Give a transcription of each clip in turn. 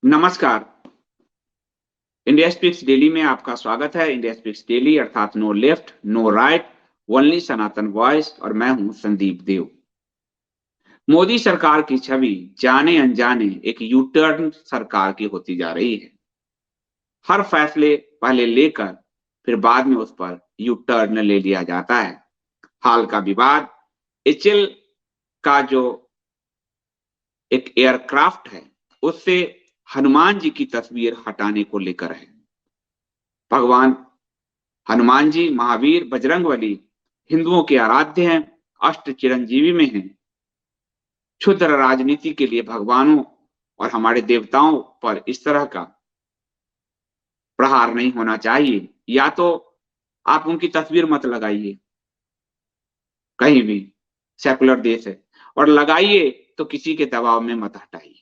नमस्कार। India speaks daily में आपका स्वागत है। इंडिया स्पीक्स डेली अर्थात no left no right, only Sanatan voice. और मैं हूं संदीप देव। मोदी सरकार की छवि जाने अनजाने एक यू टर्न सरकार की होती जा रही है। हर फैसले पहले लेकर फिर बाद में उस पर यू टर्न ले लिया जाता है। हाल का विवाद एचएल का जो एक एयरक्राफ्ट है उससे हनुमान जी की तस्वीर हटाने को लेकर है। भगवान हनुमान जी महावीर बजरंगबली हिंदुओं के आराध्य हैं, अष्ट चिरंजीवी में हैं। क्षुद्र राजनीति के लिए भगवानों और हमारे देवताओं पर इस तरह का प्रहार नहीं होना चाहिए। या तो आप उनकी तस्वीर मत लगाइए कहीं भी, सेकुलर देश है, और लगाइए तो किसी के दबाव में मत हटाइए।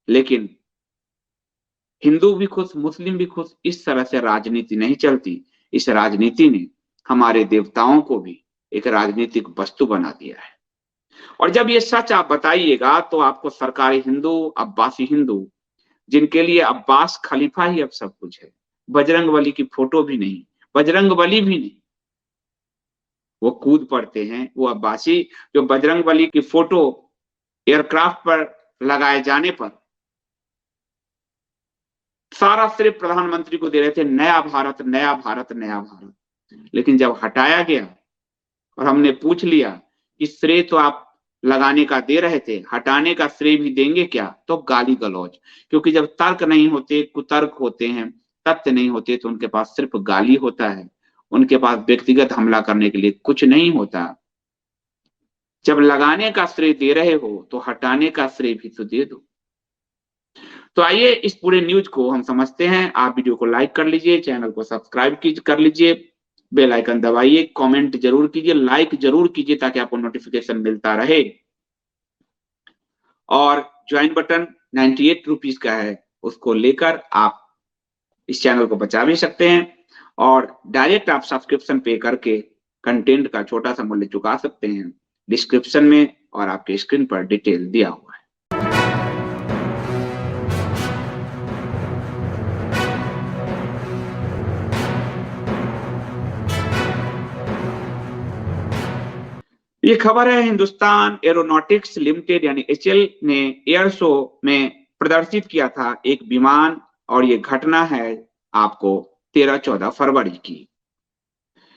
लेकिन हिंदू भी खुश, मुस्लिम भी खुश, इस तरह से राजनीति नहीं चलती। इस राजनीति ने हमारे देवताओं को भी एक राजनीतिक वस्तु बना दिया है। और जब ये सच आप बताइएगा तो आपको सरकारी हिंदू, अब्बासी हिंदू, जिनके लिए अब्बास खलीफा ही अब सब कुछ है, बजरंगबली की फोटो भी नहीं, बजरंगबली भी नहीं, वो कूद पड़ते हैं। वो अब्बासी जो बजरंगबली की फोटो एयरक्राफ्ट पर लगाए जाने पर सारा सिर्फ प्रधानमंत्री को दे रहे थे, नया भारत नया भारत नया भारत। लेकिन जब हटाया गया और हमने पूछ लिया कि श्रेय तो आप लगाने का दे रहे थे, हटाने का श्रेय भी देंगे क्या, तो गाली गलौज। क्योंकि जब तर्क नहीं होते, कुतर्क होते हैं, तथ्य नहीं होते, तो उनके पास सिर्फ गाली होता है। उनके पास व्यक्तिगत हमला करने के लिए कुछ नहीं होता। जब लगाने का श्रेय दे रहे हो तो हटाने का श्रेय भी तो दे दो। तो आइए इस पूरे न्यूज को हम समझते हैं। आप वीडियो को लाइक कर लीजिए, चैनल को सब्सक्राइब कर लीजिए, बेल आइकन दबाइए, कमेंट जरूर कीजिए, लाइक जरूर कीजिए ताकि आपको नोटिफिकेशन मिलता रहे। और ज्वाइन बटन 98 रुपीज का है, उसको लेकर आप इस चैनल को बचा भी सकते हैं। और डायरेक्ट आप सब्सक्रिप्शन पे करके कंटेंट का छोटा सा मूल्य चुका सकते हैं। डिस्क्रिप्शन में और आपके स्क्रीन पर डिटेल दिया हुआ है। ये खबर है हिंदुस्तान एरोनॉटिक्स लिमिटेड यानी एचएल ने एयर शो में प्रदर्शित किया था एक विमान। और ये घटना है आपको 13-14 फरवरी की।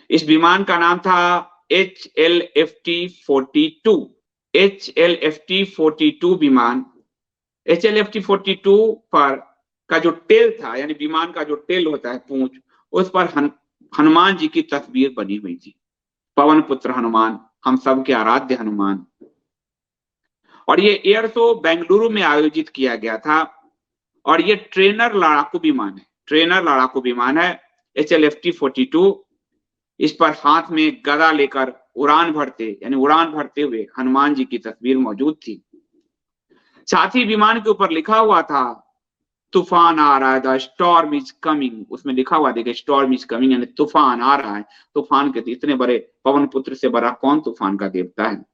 इस विमान का नाम था HLFT-42। HLFT-42 विमान, HLFT-42 पर का जो टेल था, यानी विमान का जो टेल होता है, पूंछ, उस पर हनुमान जी की तस्वीर बनी हुई थी। पवन पुत्र हनुमान, हम सब के आराध्य हनुमान। और ये एयर शो बेंगलुरु में आयोजित किया गया था। और ये ट्रेनर लड़ाकू विमान है, ट्रेनर लड़ाकू विमान है HLFT-42। इस पर हाथ में गदा लेकर उड़ान भरते हुए हनुमान जी की तस्वीर मौजूद थी। साथ ही विमान के ऊपर लिखा हुआ था तूफान आ रहा है, द स्टॉर्म इज कमिंग। उसमें लिखा हुआ देखिए, स्टॉर्म इज कमिंग, यानी तूफान आ रहा है। तूफान के इतने बड़े पवन पुत्र से बड़ा कौन तूफान का देवता है।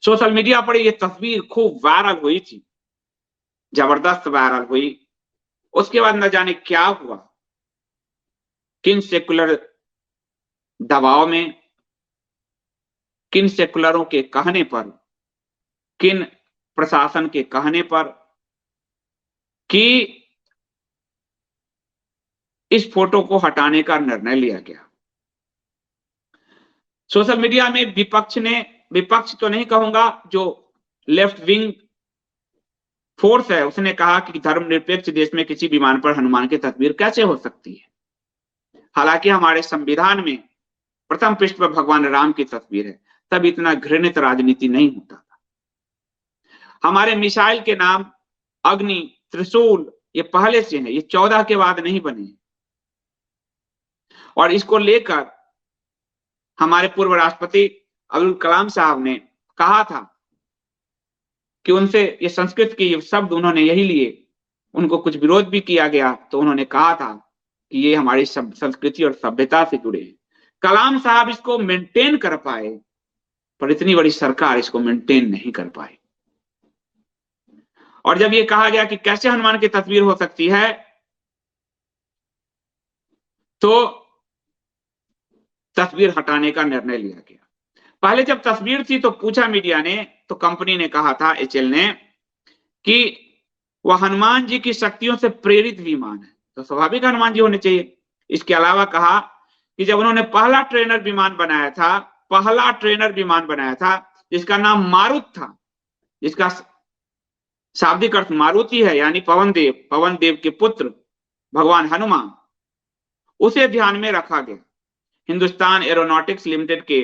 सोशल मीडिया पर यह तस्वीर खूब वायरल हुई थी, जबरदस्त वायरल हुई। उसके बाद न जाने क्या हुआ, किन सेकुलर दबाव में, किन सेकुलरों के कहने पर, किन प्रशासन के कहने पर कि इस फोटो को हटाने का निर्णय लिया गया। सोशल मीडिया में विपक्ष तो नहीं कहूंगा, जो लेफ्ट विंग फोर्स है, उसने कहा कि धर्मनिरपेक्ष देश में किसी विमान पर हनुमान की तस्वीर कैसे हो सकती है। हालांकि हमारे संविधान में प्रथम पृष्ठ पर भगवान राम की तस्वीर है, तब इतना घृणित राजनीति नहीं होता था। हमारे मिसाइल के नाम अग्नि, त्रिशूल, ये पहले से है, ये 14 के बाद नहीं बने। और इसको लेकर हमारे पूर्व राष्ट्रपति अब्दुल कलाम साहब ने कहा था कि उनसे ये संस्कृत के शब्द उन्होंने यही लिए। उनको कुछ विरोध भी किया गया तो उन्होंने कहा था कि ये हमारी संस्कृति और सभ्यता से जुड़े हैं। कलाम साहब इसको मेंटेन कर पाए, पर इतनी बड़ी सरकार इसको मेंटेन नहीं कर पाई। और जब ये कहा गया कि कैसे हनुमान की तस्वीर हो सकती है, तो तस्वीर हटाने का निर्णय लिया गया। पहले जब तस्वीर थी तो पूछा मीडिया ने, तो कंपनी ने कहा था, एचएल ने, कि वह हनुमान जी की शक्तियों से प्रेरित विमान है, तो स्वाभाविक हनुमान जी होने चाहिए। इसके अलावा कहा कि जब उन्होंने पहला ट्रेनर विमान बनाया था जिसका नाम मारुत था, जिसका शाब्दिक अर्थ मारुति है, यानी पवन देव के पुत्र भगवान हनुमान, उसे ध्यान में रखा गया। हिंदुस्तान एरोनॉटिक्स लिमिटेड के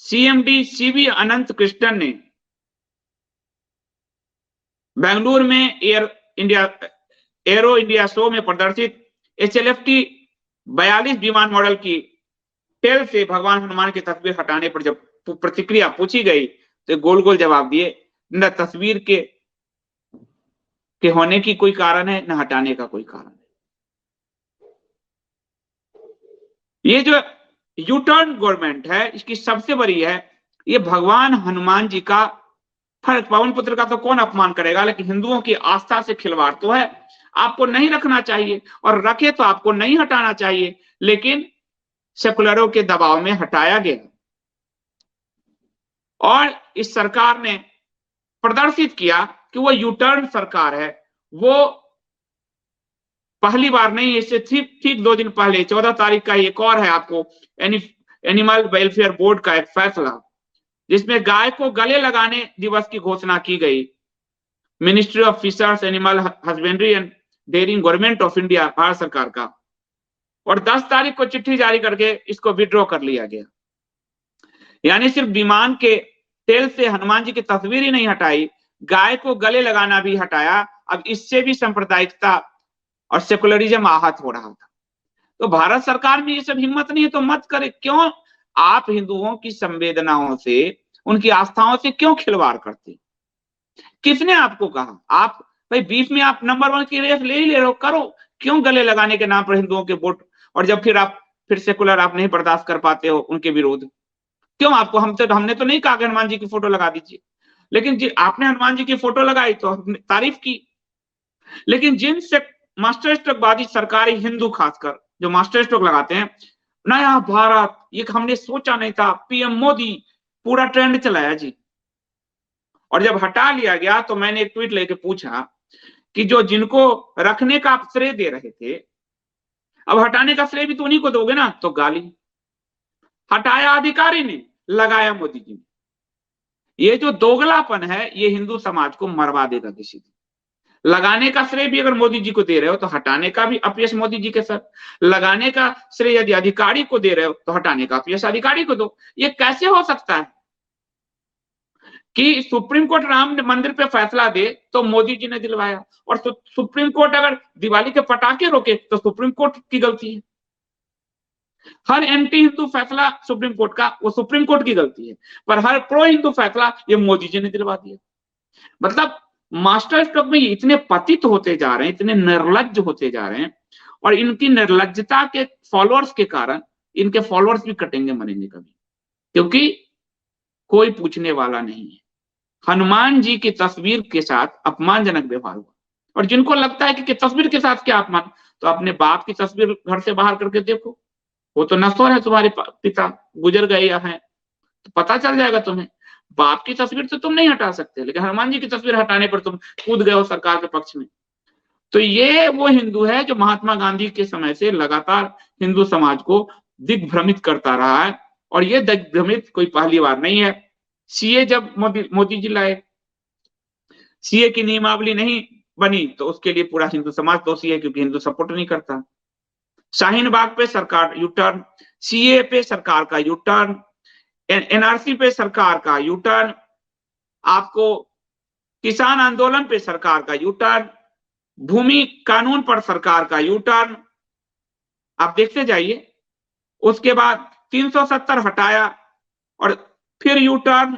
सीएमडी सीवी अनंत कृष्णन ने बेंगलुरु में एरो इंडिया शो में प्रदर्शित HLFT 42 विमान मॉडल की टेल से भगवान हनुमान की तस्वीर हटाने पर जब प्रतिक्रिया पूछी गई तो गोल गोल जवाब दिए, न तस्वीर के होने की कोई कारण है, न हटाने का कोई कारण है। ये जो यूटर्न गवर्नमेंट है, इसकी सबसे बड़ी है, ये भगवान हनुमान जी का, पवन पुत्र का तो कौन अपमान करेगा, लेकिन हिंदुओं की आस्था से खिलवाड़ तो है। आपको नहीं रखना चाहिए, और रखे तो आपको नहीं हटाना चाहिए, लेकिन सेकुलरों के दबाव में हटाया गया। और इस सरकार ने प्रदर्शित किया कि वो यूटर्न सरकार है। वो पहली बार नहीं, इससे ठीक 2 दिन पहले 14 तारीख का एक और है आपको एनिमल वेलफेयर बोर्ड का एक फैसला, जिसमें गाय को गले लगाने दिवस की घोषणा की गई। Ministry of fisheries, animal husbandry and dairying, government of India, Bharat सरकार का, और 10 तारीख को चिट्ठी जारी करके इसको विड्रॉ कर लिया गया। यानी सिर्फ विमान के टेल से हनुमान जी की तस्वीर ही नहीं हटाई, गाय को गले लगाना भी हटाया। अब इससे भी सांप्रदायिकता और सेकुलरिज्म आहत हो रहा था। तो भारत सरकार में ये सब हिम्मत नहीं है तो मत करे। क्यों आप हिंदुओं की संवेदनाओं से, उनकी आस्थाओं से क्यों खिलवाड़ करते? किसने आपको कहा? आप भाई बीच में आप नंबर 1 की रेस ले ही ले रहे हो, करो। क्यों गले लगाने के नाम पर हिंदुओं के वोट, और जब फिर सेकुलर आप नहीं बर्दाश्त कर पाते हो उनके विरोध, क्यों आपको? हमने तो नहीं कहा कि हनुमान जी की फोटो लगा दीजिए, लेकिन जी आपने हनुमान जी की फोटो लगाई तो हमने तारीफ की। लेकिन जिन से मास्टर स्ट्रोकवादी सरकारी हिंदू, खासकर जो मास्टर स्ट्रोक लगाते हैं, नया भारत, ये हमने सोचा नहीं था, पीएम मोदी, पूरा ट्रेंड चलाया जी। और जब हटा लिया गया तो मैंने एक ट्वीट लेके पूछा कि जो जिनको रखने का आप श्रेय दे रहे थे, अब हटाने का श्रेय भी तो उन्हीं को दोगे ना, तो गाली। हटाया अधिकारी ने, लगाया मोदी जी ने। ये जो दोगलापन है, ये हिंदू समाज को मरवा देगा किसी दिन। लगाने का श्रेय भी अगर मोदी जी को दे रहे हो तो हटाने का भी अपयश मोदी जी के सर। लगाने का श्रेय यदि अधिकारी को दे रहे हो तो हटाने का अपयश अधिकारी को दो। ये कैसे हो सकता है कि सुप्रीम कोर्ट राम मंदिर पे फैसला दे तो मोदी जी ने दिलवाया, और सुप्रीम कोर्ट अगर दिवाली के पटाखे रोके तो सुप्रीम कोर्ट की गलती है। हर एंटी हिंदू फैसला सुप्रीम कोर्ट का, वो सुप्रीम कोर्ट की गलती है, पर हर प्रो हिंदू फैसला ये मोदी जी ने दिलवा दिया। मतलब मास्टर स्ट्रोक में ये इतने पतित होते जा रहे हैं, इतने निर्लज्ज होते जा रहे हैं, और इनकी निर्लज्जता के फॉलोअर्स के कारण इनके फॉलोअर्स भी कटेंगे मरेंगे कभी, क्योंकि कोई पूछने वाला नहीं है। हनुमान जी की तस्वीर के साथ अपमानजनक व्यवहार हुआ, और जिनको लगता है कि तस्वीर के साथ क्या अपमान, तो अपने बाप की तस्वीर घर से बाहर करके देखो, वो तो नश्वर है, तुम्हारे पिता गुजर गए हैं, तो पता चल जाएगा तुम्हें। बाप की तस्वीर तो तुम नहीं हटा सकते, लेकिन हनुमान जी की तस्वीर हटाने पर तुम कूद गए हो सरकार के पक्ष में। तो ये वो हिंदू है जो महात्मा गांधी के समय से लगातार हिंदू समाज को दिग्भ्रमित करता रहा है, और ये दिग्भ्रमित कोई पहली बार नहीं है। सीए जब मोदी जी लाए, सीए की नियमावली नहीं बनी तो उसके लिए पूरा हिंदू समाज दोषी है, क्योंकि हिंदू सपोर्ट नहीं करता। शाहीन बाग पे सरकार यूटर्न, सीए पे सरकार का यूटर्न, एनआरसी पे सरकार का यूटर्न, आपको किसान आंदोलन पे सरकार का यूटर्न, भूमि कानून पर सरकार का यूटर्न, आप देखते जाइए। उसके बाद 370 हटाया, और फिर यूटर्न,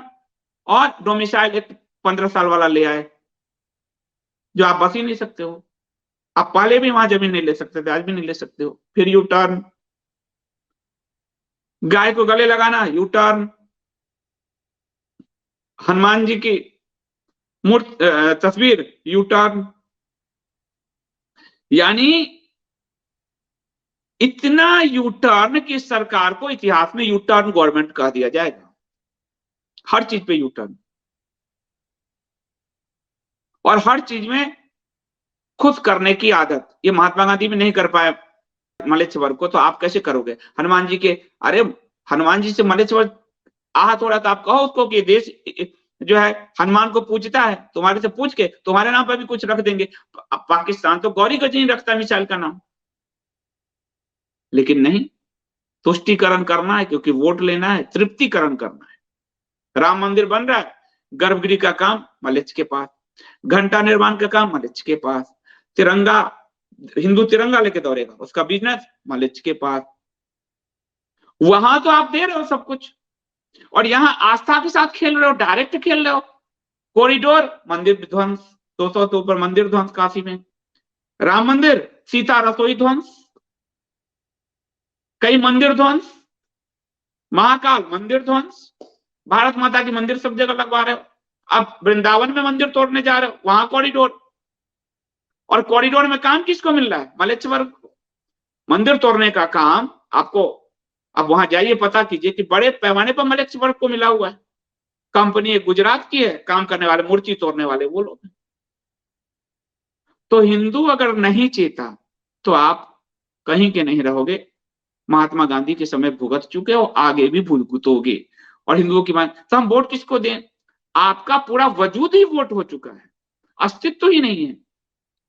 और डोमिसाइल एक्ट 15 साल वाला ले आए, जो आप बस ही नहीं सकते हो। आप पहले भी वहां जमीन नहीं ले सकते थे, आज भी नहीं ले सकते हो। फिर यूटर्न, गाय को गले लगाना, यूटर्न, हनुमान जी की तस्वीर यू टर्न, यानी इतना यू टर्न कि सरकार को इतिहास में यू टर्न गवर्नमेंट कह दिया जाएगा, हर चीज पे यू टर्न, और हर चीज में खुद करने की आदत। ये महात्मा गांधी भी नहीं कर पाए मलेच्छवर को, तो आप कैसे करोगे? हनुमान जी के, अरे हनुमान जी से मलेच्छवर आहत हो रहा था, आप कहो उसको कि देश जो है हनुमान को पूजता है, तुम्हारे से पूछ के तुम्हारे नाम पर भी कुछ रख देंगे। पाकिस्तान तो गौरी गज नहीं रखता मिसाइल का नाम, लेकिन नहीं, तुष्टिकरण करना है क्योंकि वोट लेना है, तृप्तिकरण करना है। राम मंदिर बन रहा है, गर्भगृह का काम मलेच्छ के पास, घंटा निर्माण का काम मलेच्छ के पास, तिरंगा, हिंदू तिरंगा लेके दौड़ेगा, उसका बिजनेस मलेच्छ के पास। वहां तो आप दे रहे हो सब कुछ, और यहाँ आस्था के साथ खेल रहे हो, डायरेक्ट खेल रहे हो। कॉरिडोर, मंदिर ध्वंस, 200 से ऊपर मंदिर ध्वंस काशी में, राम मंदिर, सीता रसोई ध्वंस, कई मंदिर ध्वंस, महाकाल मंदिर ध्वंस, भारत माता की मंदिर सब जगह लगवा रहे हो। अब वृंदावन में मंदिर तोड़ने जा रहे हो, वहां कॉरिडोर, और कॉरिडोर में काम किसको मिल रहा है? मलेच्छवर को। मंदिर तोड़ने का काम आपको, अब वहां जाइए पता कीजिए कि बड़े पैमाने पर मलेच्छवर को मिला हुआ है। कंपनी एक गुजरात की है, काम करने वाले मूर्ति तोड़ने वाले वो लोग हैं। तो हिंदू अगर नहीं चेता तो आप कहीं के नहीं रहोगे, महात्मा गांधी के समय भुगत चुके हो, आगे भी भुगतोगे। और हिंदुओं की मान, तो हम वोट किसको दें? आपका पूरा वजूद ही वोट हो चुका है, अस्तित्व ही नहीं है।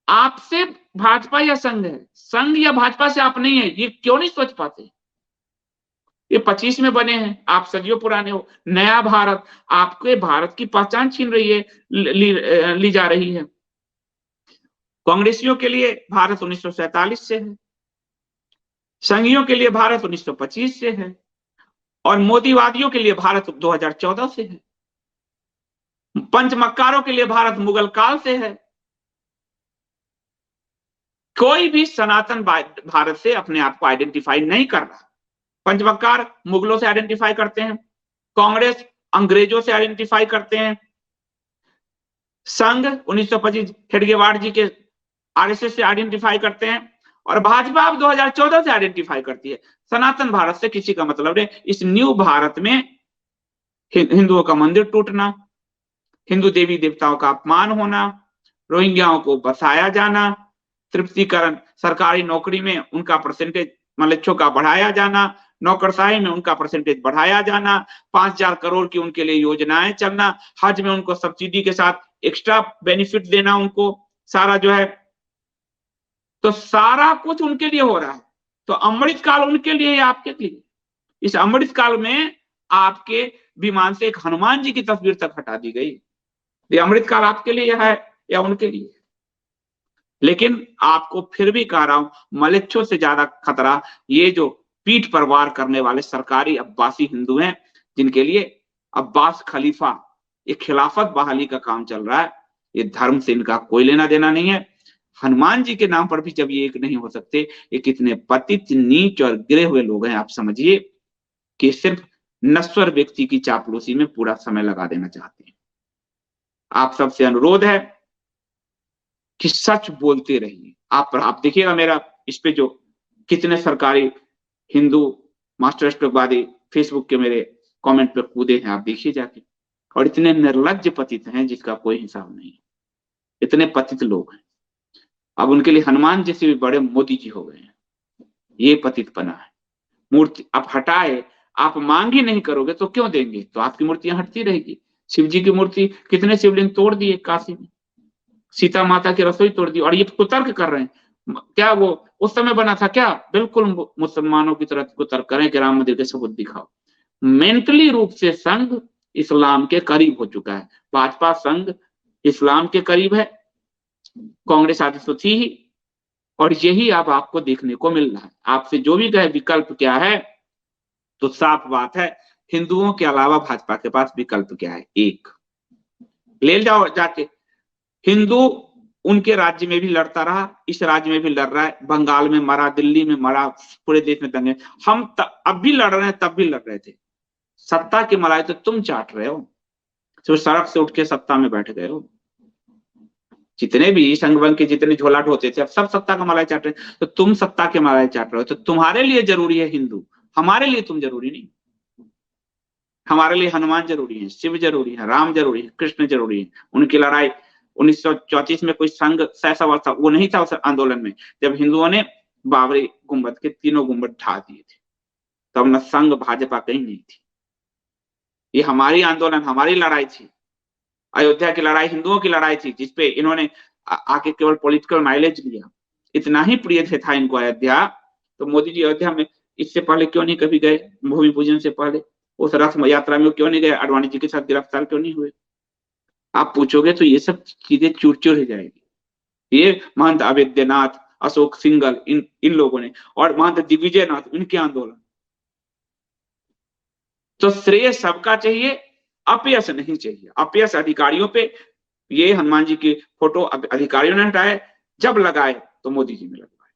आपसे भाजपा या संघ है, संघ या भाजपा से आप नहीं है, ये क्यों नहीं सोच पाते? ये 25 में बने हैं, आप सदियों पुराने हो। नया भारत, आपके भारत की पहचान छीन रही है, ली जा रही है। कांग्रेसियों के लिए भारत 1947 से है, संघियों के लिए भारत 1925 से है, और मोदीवादियों के लिए भारत 2014 से है। पंचमक्कारों के लिए भारत मुगल काल से है। कोई भी सनातन भारत से अपने आप को आइडेंटिफाई नहीं कर रहा। पंचमक्कार मुगलों से आइडेंटिफाई करते हैं, कांग्रेस अंग्रेजों से आइडेंटिफाई करते हैं, संघ 1925 हेडगेवार जी के आरएसएस से आइडेंटिफाई करते हैं, और भाजपा अब 2014 से आइडेंटिफाई करती है। सनातन भारत से किसी का मतलब नहीं। इस न्यू भारत में हिंदुओं का मंदिर टूटना, हिंदू देवी देवताओं का अपमान होना, रोहिंग्याओं को बसाया जाना, तृप्तिकरण, सरकारी नौकरी में उनका परसेंटेज मलेच्छों का बढ़ाया जाना, नौकरशाही में उनका परसेंटेज बढ़ाया जाना, 5,000 करोड़ की उनके लिए योजनाएं चलना, हज में उनको सब्सिडी के साथ एक्स्ट्रा बेनिफिट देना, उनको सारा जो है, तो सारा कुछ उनके लिए हो रहा है। तो अमृत काल उनके लिए या आपके लिए? इस अमृत काल में आपके विमान से एक हनुमान जी की तस्वीर तक हटा दी गई। ये अमृत काल आपके लिए है या उनके लिए? लेकिन आपको फिर भी कह रहा हूं, मलेच्छों से ज्यादा खतरा ये जो पीठ पर वार करने वाले सरकारी अब्बासी हिंदू हैं, जिनके लिए अब्बास खलीफा, ये खिलाफत बहाली का काम चल रहा है। ये धर्म से इनका कोई लेना देना नहीं है। हनुमान जी के नाम पर भी जब ये एक नहीं हो सकते, ये कितने पतित, नीच और गिरे हुए लोग हैं। आप समझिए कि सिर्फ नश्वर व्यक्ति की चापलूसी में पूरा समय लगा देना चाहते हैं। आप सबसे अनुरोध है कि सच बोलते रहिए। आप देखिएगा मेरा इस पे जो कितने सरकारी हिंदू मास्टरवादी फेसबुक के मेरे कमेंट पे कूदे हैं, आप देखिए जाके। और इतने निर्लज्ज पतित हैं जिसका कोई हिसाब नहीं। इतने पतित लोग हैं, अब उनके लिए हनुमान जैसे भी बड़े मोदी जी हो गए हैं। ये पतितपना है। मूर्ति आप हटाए, आप मांग ही नहीं करोगे तो क्यों देंगे? तो आपकी मूर्तियां हटती रहेगी। शिव जी की मूर्ति, कितने शिवलिंग तोड़ दिए काशी में, सीता माता की रसोई तोड़ दी, और ये कुतर्क कर रहे हैं। क्या वो उस समय बना था क्या? बिल्कुल मुसलमानों की तरह कुतर्क करें कि राम मंदिर के सबूत दिखाओ। मेंटली रूप से संघ इस्लाम के करीब हो चुका है। भाजपा संघ इस्लाम के करीब है, कांग्रेस आदि तो थी ही, और यही अब आपको देखने को मिल रहा है। आपसे जो भी कहे विकल्प क्या है, तो साफ बात है, हिंदुओं के अलावा भाजपा के पास विकल्प क्या है? एक ले जाओ जाके। हिंदू उनके राज्य में भी लड़ता रहा, इस राज्य में भी लड़ रहा है, बंगाल में मरा, दिल्ली में मरा, पूरे देश में दंगे। हम अब भी लड़ रहे हैं, तब भी लड़ रहे थे। सत्ता की मलाई तो तुम चाट रहे हो, तो सड़क से उठ के सत्ता में बैठ गए हो। जितने भी संघ के जितने झोला ढोते थे अब सब सत्ता का मलाई चाट रहे, तो तुम सत्ता के मलाई चाट रहे हो, तो तुम्हारे लिए जरूरी है हिंदू, हमारे लिए तुम जरूरी नहीं। हमारे लिए हनुमान जरूरी है, शिव जरूरी है, राम जरूरी है, कृष्ण जरूरी है। उनकी लड़ाई 1934 में कोई संघ सैसा था, वो नहीं था उस आंदोलन में, जब हिंदुओं ने बाबरी गुंबद के तीनों गुंबद ढा दिए थे, तब न संघ भाजपा कहीं नहीं थी। ये हमारी आंदोलन, हमारी लड़ाई थी। अयोध्या की लड़ाई हिंदुओं की लड़ाई थी, जिसपे इन्होंने आके केवल पॉलिटिकल माइलेज लिया। इतना ही प्रिय था इनको अयोध्या, तो मोदी जी अयोध्या में इससे पहले क्यों नहीं कभी गए? भूमि पूजन से पहले उस रथ यात्रा में क्यों नहीं गए? आडवाणी जी के साथ गिरफ्तार क्यों नहीं हुए? आप पूछोगे तो ये सब चीजें चूर चूर हो जाएगी। ये महंत अवैधनाथ, अशोक सिंघल, इन लोगों ने, और महंत दिग्विजय नाथ, इनके आंदोलन। तो श्रेय सबका चाहिए, अपयश नहीं चाहिए। अपयश अधिकारियों पे, ये हनुमान जी की फोटो अधिकारियों ने हटाए, जब लगाए तो मोदी जी ने लगवाए।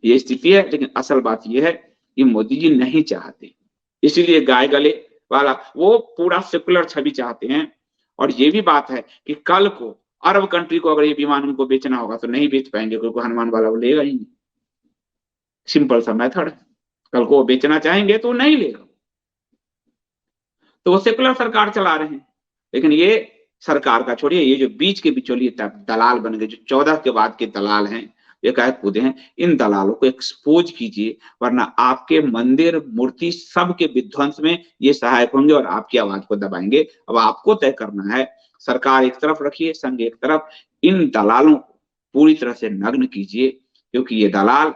ये स्थिति है। लेकिन असल बात यह है कि मोदी जी नहीं चाहते, इसीलिए गाय गले वाला वो पूरा सेकुलर छवि चाहते हैं। और ये भी बात है कि कल को अरब कंट्री को अगर ये विमान उनको बेचना होगा तो नहीं बेच पाएंगे, क्योंकि हनुमान वाला वो लेगा ही नहीं। सिंपल सा मेथड है। कल को वो बेचना चाहेंगे तो नहीं लेगा। तो वो सेकुलर सरकार चला रहे हैं। लेकिन ये सरकार का छोड़िए, ये जो बीच के बिचौलिए दलाल बन गए, जो 14 के बाद के दलाल हैं, ये कहे कूदे हैं, इन दलालों को एक्सपोज कीजिए, वरना आपके मंदिर मूर्ति सब के विध्वंस में ये सहायक होंगे और आपकी आवाज को दबाएंगे। अब आपको तय करना है, सरकार एक तरफ रखिए, संघ एक तरफ, इन दलालों को पूरी तरह से नग्न कीजिए, क्योंकि ये दलाल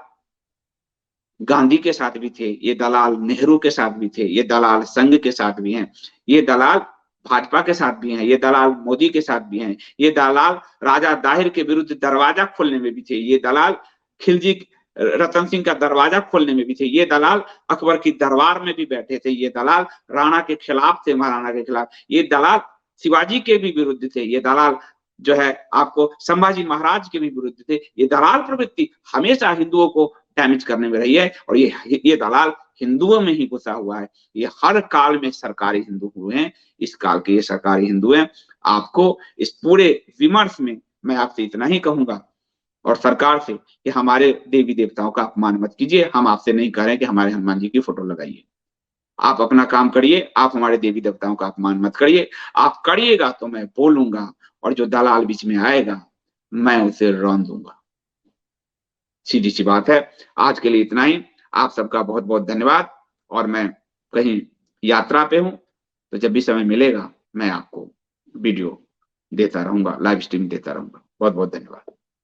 गांधी के साथ भी थे, ये दलाल नेहरू के साथ भी थे, ये दलाल संघ के साथ भी हैं, ये दलाल भाजपा के साथ भी हैं, ये दलाल मोदी के साथ भी हैं, ये दलाल राजा दाहिर के विरुद्ध दरवाजा खोलने में भी थे, ये दलाल खिलजी रतन सिंह का दरवाजा खोलने में भी थे, ये दलाल अकबर की दरबार में भी बैठे थे, ये दलाल राणा के खिलाफ थे, महाराणा के खिलाफ, ये दलाल शिवाजी के भी विरुद्ध थे, ये दलाल जो है आपको संभाजी महाराज के भी विरुद्ध थे। ये दलाल प्रवृत्ति हमेशा हिंदुओं को डैमेज करने में रही है, और ये दलाल हिंदुओं में ही घुसा हुआ है। ये हर काल में सरकारी हिंदू हुए हैं, इस काल के ये सरकारी हिंदू हैं। आपको इस पूरे विमर्श में मैं आपसे इतना ही कहूंगा, और सरकार से, कि हमारे देवी देवताओं का अपमान मत कीजिए। हम आपसे नहीं कह रहे कि हमारे हनुमान जी की फोटो लगाइए, आप अपना काम करिए, आप हमारे देवी देवताओं का अपमान मत करिए। आप करिएगा तो मैं बोलूंगा, और जो दलाल बीच में आएगा मैं उसे रौंद दूंगा। सीधी सी बात है। आज के लिए इतना ही। आप सबका बहुत बहुत धन्यवाद। और मैं कहीं यात्रा पे हूं, तो जब भी समय मिलेगा मैं आपको वीडियो देता रहूंगा, लाइव स्ट्रीम देता रहूंगा। बहुत बहुत धन्यवाद।